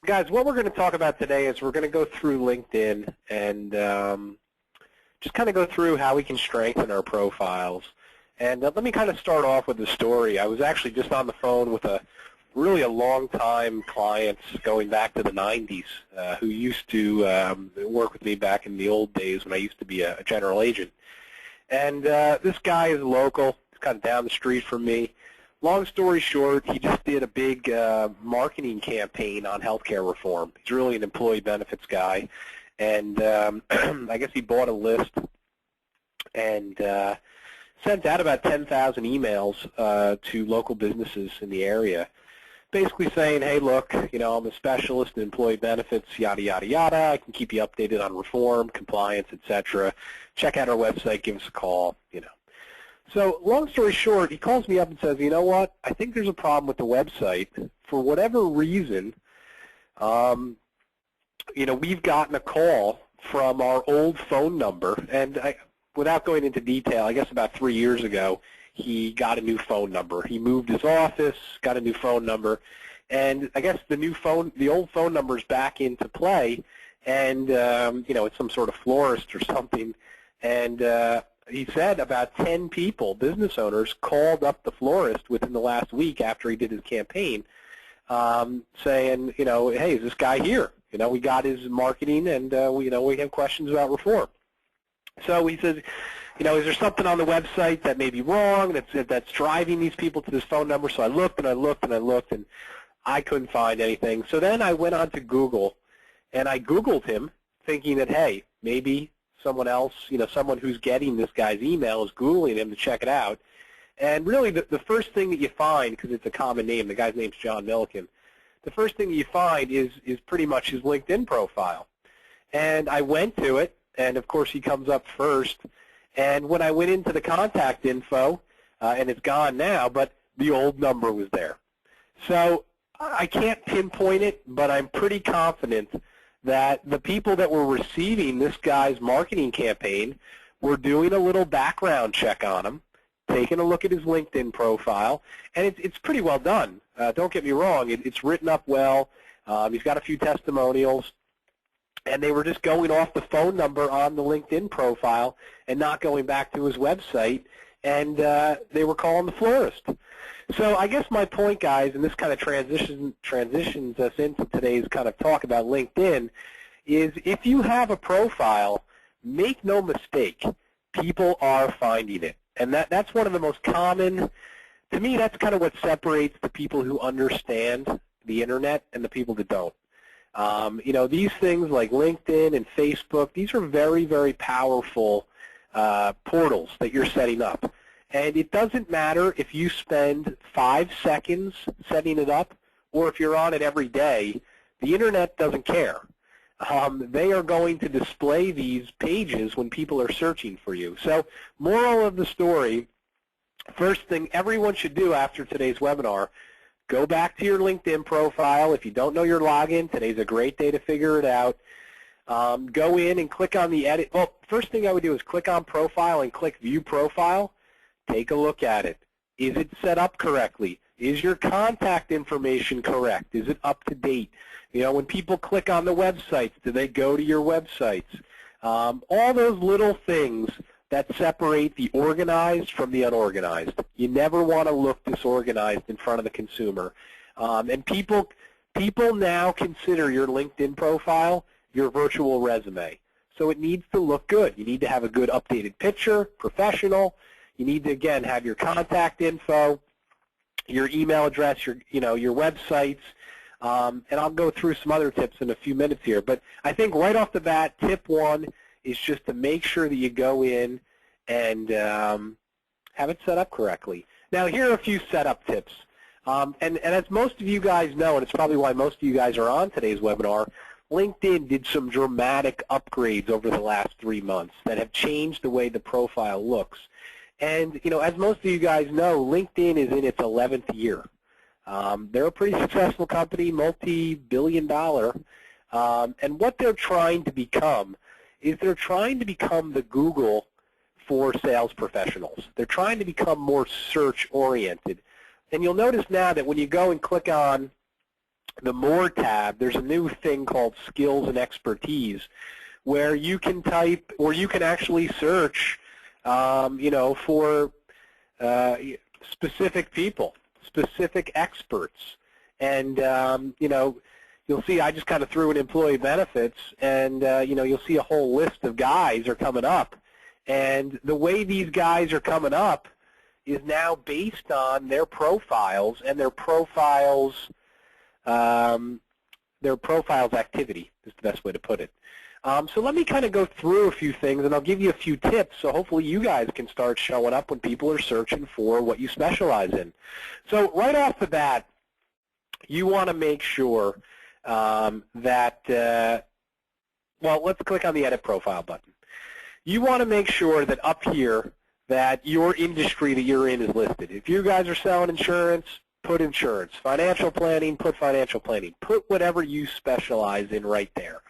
Guys, what we're going to talk about today is we're going to go through LinkedIn and just kind of go through how we can strengthen our profiles. And let me kind of start off with the story. I was actually just on the phone with a long-time client going back to the 90s who used to work with me back in the old days when I used to be a general agent. And this guy is local. He's kind of down the street from me. Long story short, he just did a big marketing campaign on healthcare reform. He's really an employee benefits guy. And I guess he bought a list and sent out about 10,000 emails to local businesses in the area, basically saying, hey, look, I'm a specialist in employee benefits, yada, yada, yada. I can keep you updated on reform, compliance, etc. Check out our website. Give us a call, So long story short, he calls me up and says, you know what, I think there's a problem with the website. For whatever reason, we've gotten a call from our old phone number. And without going into detail, I guess about 3 years ago, he got a new phone number. He moved his office, got a new phone number. And I guess the old phone number is back into play. And, it's some sort of florist or something. And he said about 10 people, business owners, called up the florist within the last week after he did his campaign saying, hey, is this guy here? We got his marketing and, we have questions about reform. So he says, is there something on the website that may be wrong that's driving these people to this phone number? So I looked and I looked and I looked and I couldn't find anything. So then I went on to Google and I Googled him thinking that, hey, maybe someone else, someone who's getting this guy's email is Googling him to check it out. And really the first thing that you find, because it's a common name, the guy's name's John Milliken, the first thing you find is pretty much his LinkedIn profile. And I went to it, and of course he comes up first. And when I went into the contact info, and it's gone now, but the old number was there. So I can't pinpoint it, but I'm pretty confident that the people that were receiving this guy's marketing campaign were doing a little background check on him, taking a look at his LinkedIn profile, and it's pretty well done. Don't get me wrong, it's written up well. He's got a few testimonials, and they were just going off the phone number on the LinkedIn profile and not going back to his website, and they were calling the florist. So I guess my point, guys, and this kind of transitions us into today's kind of talk about LinkedIn, is if you have a profile, make no mistake, people are finding it. And that's one of the most common, to me, that's kind of what separates the people who understand the Internet and the people that don't. These things like LinkedIn and Facebook, these are very, very powerful portals that you're setting up. And it doesn't matter if you spend 5 seconds setting it up or if you're on it every day. The Internet doesn't care. They are going to display these pages when people are searching for you. So moral of the story, first thing everyone should do after today's webinar, go back to your LinkedIn profile. If you don't know your login, today's a great day to figure it out. Go in and click on the edit. Well, first thing I would do is click on profile and click view profile. Take a look at it. Is it set up correctly? Is your contact information correct? Is it up to date? When people click on the websites, do they go to your websites? All those little things that separate the organized from the unorganized. You never want to look disorganized in front of the consumer. And people now consider your LinkedIn profile your virtual resume. So it needs to look good. You need to have a good updated picture, professional. You need to, again, have your contact info, your email address, your websites, and I'll go through some other tips in a few minutes here. But I think right off the bat, tip 1 is just to make sure that you go in and have it set up correctly. Now, here are a few setup tips. And as most of you guys know, and it's probably why most of you guys are on today's webinar, LinkedIn did some dramatic upgrades over the last 3 months that have changed the way the profile looks. And, as most of you guys know, LinkedIn is in its 11th year. They're a pretty successful company, multi-billion dollar, and what they're trying to become is they're trying to become the Google for sales professionals. They're trying to become more search-oriented. And you'll notice now that when you go and click on the More tab, there's a new thing called Skills and Expertise, where you can type, or you can actually search, for specific people, specific experts. And, you'll see I just kind of threw in employee benefits, and, you'll see a whole list of guys are coming up. And the way these guys are coming up is now based on their profiles and their profiles activity is the best way to put it. So let me kind of go through a few things, and I'll give you a few tips so hopefully you guys can start showing up when people are searching for what you specialize in. So right off the bat, you want to make sure that, well, let's click on the Edit Profile button. You want to make sure that up here that your industry that you're in is listed. If you guys are selling insurance, put insurance. Financial planning, put financial planning. Put whatever you specialize in right there.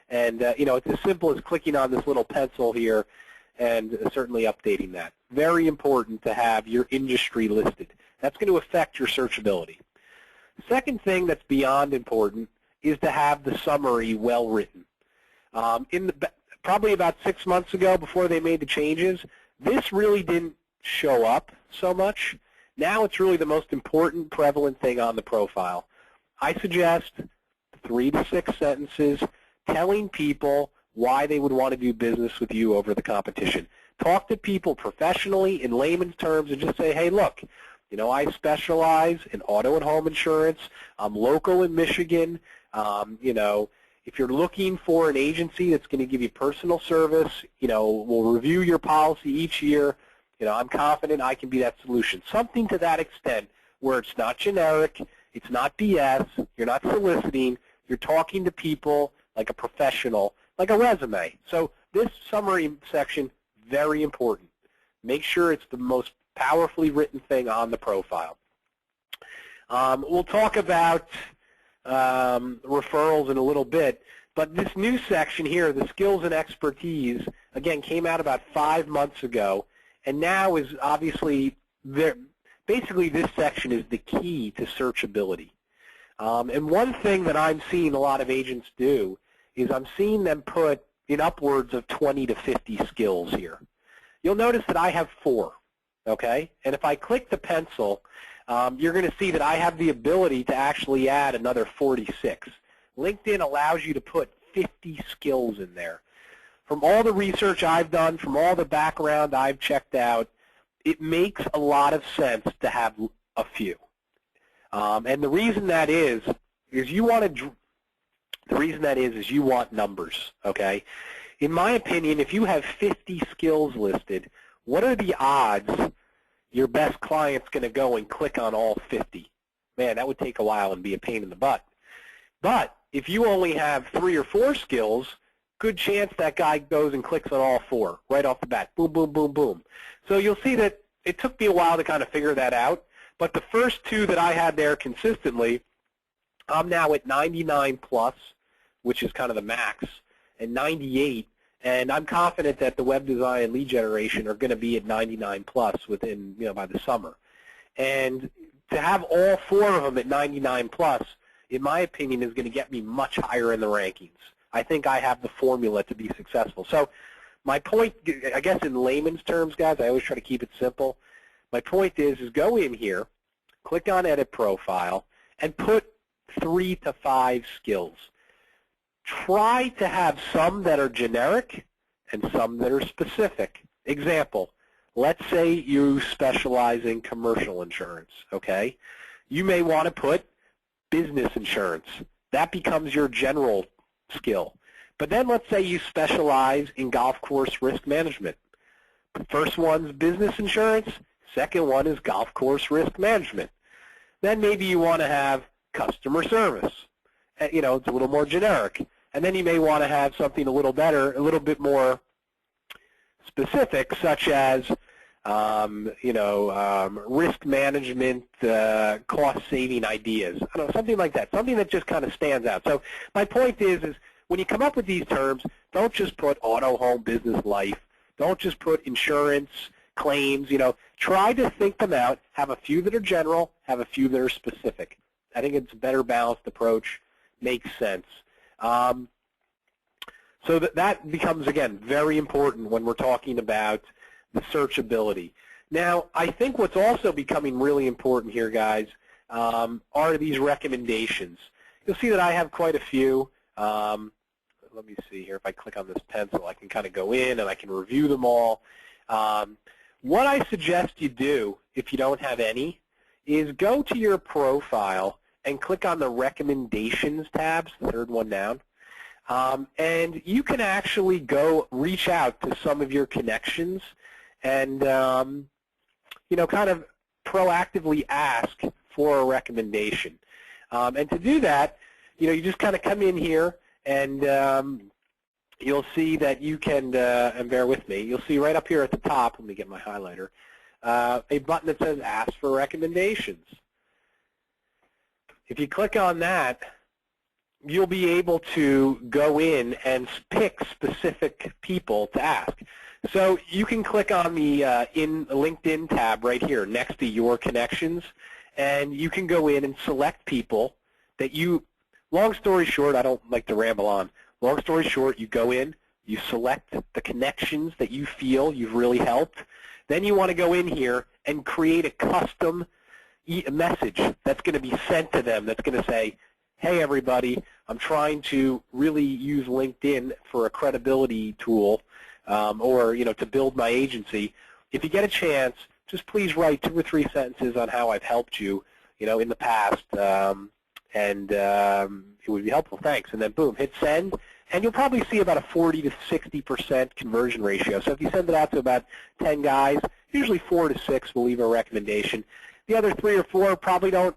And, it's as simple as clicking on this little pencil here and certainly updating that. Very important to have your industry listed. That's going to affect your searchability. Second thing that's beyond important is to have the summary well written. Probably about 6 months ago, before they made the changes, this really didn't show up so much. Now it's really the most important, prevalent thing on the profile. I suggest 3 to 6 sentences telling people why they would want to do business with you over the competition. Talk to people professionally in layman's terms and just say, hey, look, I specialize in auto and home insurance. I'm local in Michigan. If you're looking for an agency that's going to give you personal service, we'll review your policy each year. I'm confident I can be that solution. Something to that extent where it's not generic, it's not BS, you're not soliciting, you're talking to people like a professional, like a resume. So this summary section, very important. Make sure it's the most powerfully written thing on the profile. We'll talk about referrals in a little bit, but this new section here, the skills and expertise, again, came out about 5 months ago, and now is obviously there. Basically, this section is the key to searchability. And one thing that I'm seeing a lot of agents do is I'm seeing them put in upwards of 20 to 50 skills here. You'll notice that I have 4, okay? And if I click the pencil, you're going to see that I have the ability to actually add another 46. LinkedIn allows you to put 50 skills in there. From all the research I've done, from all the background I've checked out, it makes a lot of sense to have a few. And the reason that is you want numbers, okay? In my opinion, if you have 50 skills listed, what are the odds your best client's going to go and click on all 50? Man, that would take a while and be a pain in the butt. But if you only have 3 or 4 skills, good chance that guy goes and clicks on all 4 right off the bat. Boom, boom, boom, boom. So you'll see that it took me a while to kind of figure that out. But the first 2 that I had there consistently, I'm now at 99 plus, which is kind of the max, and 98. And I'm confident that the web design and lead generation are going to be at 99 plus within, by the summer. And to have all 4 of them at 99 plus, in my opinion, is going to get me much higher in the rankings. I think I have the formula to be successful. So my point, I guess in layman's terms, guys, I always try to keep it simple. My point is go in here, click on Edit Profile, and put 3 to 5 skills. Try to have some that are generic and some that are specific. Example, let's say you specialize in commercial insurance, okay? You may want to put business insurance. That becomes your general skill. But then let's say you specialize in golf course risk management. The first one's business insurance, second one is golf course risk management. Then maybe you want to have customer service. It's a little more generic. And then you may want to have something a little better, a little bit more specific, such as, risk management, cost-saving ideas. I don't know, something like that, something that just kind of stands out. So my point is when you come up with these terms, don't just put auto, home, business, life. Don't just put insurance, claims. Try to think them out. Have a few that are general. Have a few that are specific. I think it's a better balanced approach. Makes sense. So that becomes, again, very important when we're talking about the searchability. Now, I think what's also becoming really important here, guys, are these recommendations. You'll see that I have quite a few. Let me see here. If I click on this pencil, I can kind of go in and I can review them all. What I suggest you do, if you don't have any, is go to your profile and click on the Recommendations tabs, the third one down. And you can actually go reach out to some of your connections and, kind of proactively ask for a recommendation. And to do that, you just kind of come in here and you'll see that you can, and bear with me, you'll see right up here at the top, let me get my highlighter, a button that says Ask for Recommendations. If you click on that, you'll be able to go in and pick specific people to ask. So you can click on the in LinkedIn tab right here next to Your Connections, and you can go in and select people that you, long story short, I don't like to ramble on, long story short, you go in, you select the connections that you feel you've really helped, then you want to go in here and create a custom message that's going to be sent to them that's going to say, hey everybody, I'm trying to really use LinkedIn for a credibility tool or to build my agency. If you get a chance, just please write 2 or 3 sentences on how I've helped you, in the past, and it would be helpful. Thanks. And then boom, hit send, and you'll probably see about a 40 to 60% conversion ratio. So if you send it out to about 10 guys, usually 4 to 6 will leave a recommendation. The other 3 or 4 probably don't.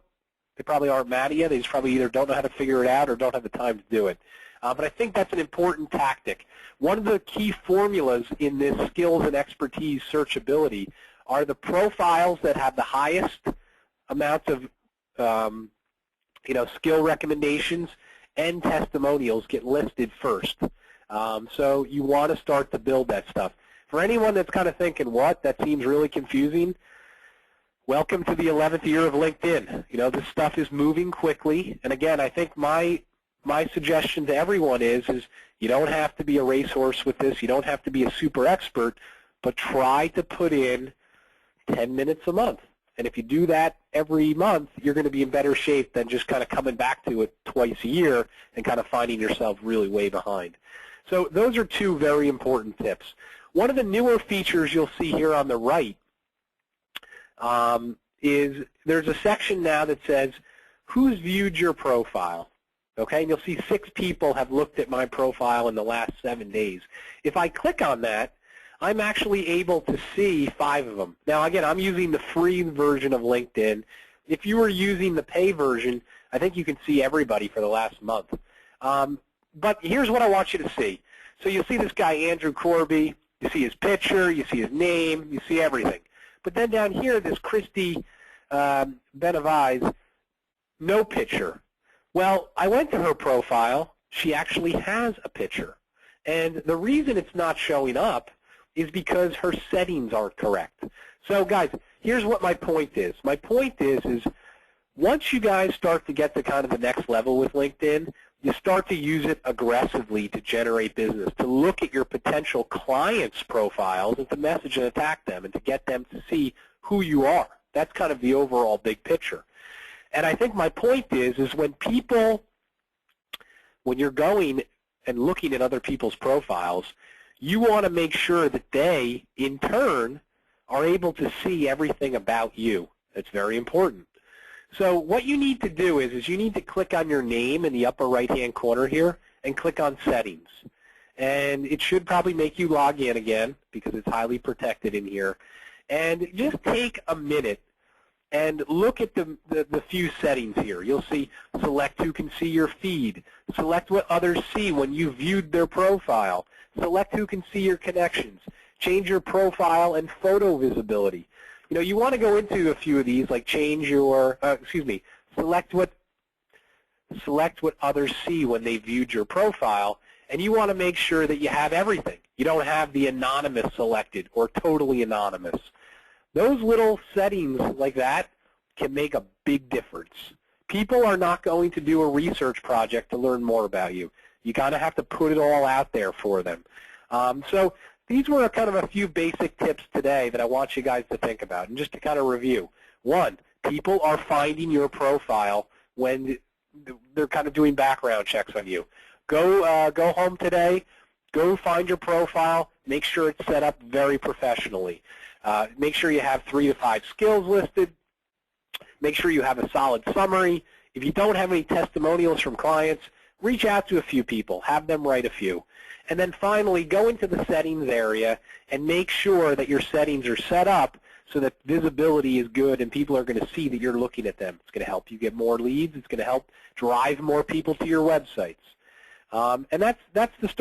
They probably aren't mad at you. They just probably either don't know how to figure it out or don't have the time to do it. But I think that's an important tactic. One of the key formulas in this skills and expertise searchability are the profiles that have the highest amounts of skill recommendations and testimonials get listed first. So you want to start to build that stuff. For anyone that's kind of thinking, what, that seems really confusing, welcome to the 11th year of LinkedIn. This stuff is moving quickly. And again, I think my suggestion to everyone is you don't have to be a racehorse with this. You don't have to be a super expert, but try to put in 10 minutes a month. And if you do that every month, you're going to be in better shape than just kind of coming back to it twice a year and kind of finding yourself really way behind. So those are 2 very important tips. One of the newer features you'll see here on the right is there's a section now that says, who's viewed your profile? Okay, and you'll see 6 people have looked at my profile in the last 7 days. If I click on that, I'm actually able to see 5 of them. Now, again, I'm using the free version of LinkedIn. If you were using the pay version, I think you can see everybody for the last month. But here's what I want you to see. So you'll see this guy, Andrew Corby. You see his picture. You see his name. You see everything. But then down here, this Christy Benavides, no picture. Well, I went to her profile. She actually has a picture. And the reason it's not showing up is because her settings aren't correct. So, guys, here's what my point is. My point is once you guys start to get to kind of the next level with LinkedIn, you start to use it aggressively to generate business, to look at your potential clients' profiles and to message and attack them and to get them to see who you are. That's kind of the overall big picture. And I think my point is when you're going and looking at other people's profiles, you want to make sure that they, in turn, are able to see everything about you. That's very important. So what you need to do is you need to click on your name in the upper right-hand corner here and click on Settings. And it should probably make you log in again because it's highly protected in here. And just take a minute and look at the few settings here. You'll see select who can see your feed, select what others see when you viewed their profile, select who can see your connections, change your profile and photo visibility. You want to go into a few of these, like change your, select what others see when they viewed your profile, and you want to make sure that you have everything. You don't have the anonymous selected or totally anonymous. Those little settings like that can make a big difference People are not going to do a research project to learn more about you. You kind of have to put it all out there for them. So these were kind of a few basic tips today that I want you guys to think about. And just to kind of review, one, people are finding your profile when they're kind of doing background checks on you. Go home today, go find your profile, make sure it's set up very professionally. Make sure you have 3 to 5 skills listed. Make sure you have a solid summary. If you don't have any testimonials from clients, reach out to a few people. Have them write a few. And then finally, go into the settings area and make sure that your settings are set up so that visibility is good and people are going to see that you're looking at them. It's going to help you get more leads. It's going to help drive more people to your websites. And that's the story.